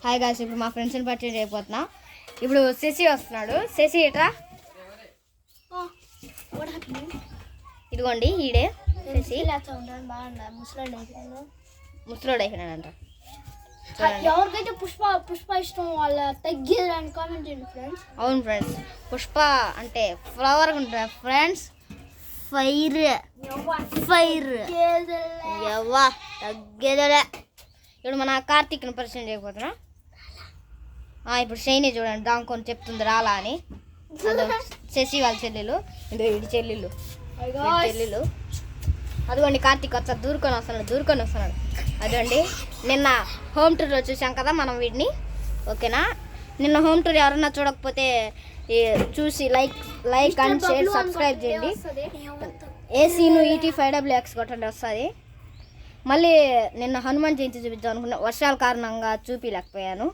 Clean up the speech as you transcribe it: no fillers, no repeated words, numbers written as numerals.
Hi guys, ఇప్పుడు మా ఫ్రెండ్స్ని పరిచయం చేయబోతున్నా. ఇప్పుడు శశి వస్తున్నాడు. శశి ఎట్రా, ఇదిగోండి ఈడే శశి. ముసలోడు అయిపోయినాడంట. ఎవరికైతే పుష్ప ఇష్టం వాళ్ళ తగ్గిదని కామెంట్ చేయండి ఫ్రెండ్స్. అవును ఫ్రెండ్స్, పుష్ప అంటే ఫ్లవర్ ఉంటుంది ఫ్రెండ్స్. ఫైర్ ఎవ్వా తగ్గేదలే. ఇప్పుడు మన కార్తీక్ని పరిచయం చేయకపోతున్నా. ఇప్పుడు షైని చూడండి, దాంకొని చెప్తుంది రాలా అని. అదో శశి వాళ్ళ చెల్లెలు, ఇదో ఇడి చెల్లెలు చెల్లెలు. అదిగోండి కార్తీక్ వచ్చా దూరుకొని వస్తున్నాడు. అదండి నిన్న హోమ్ టూర్ చూసాం కదా మనం వీడిని, ఓకేనా. నిన్న హోమ్ టూర్ ఎవరన్నా చూడకపోతే చూసి లైక్ అండ్ షేర్ సబ్స్క్రైబ్ చేయండి. ఏసీను ET5WX కొట్టండి వస్తుంది. మళ్ళీ నిన్న హనుమాన్ జయంతి చూపిద్దాం అనుకున్నా, వర్షాల కారణంగా చూపించలేకపోయాను.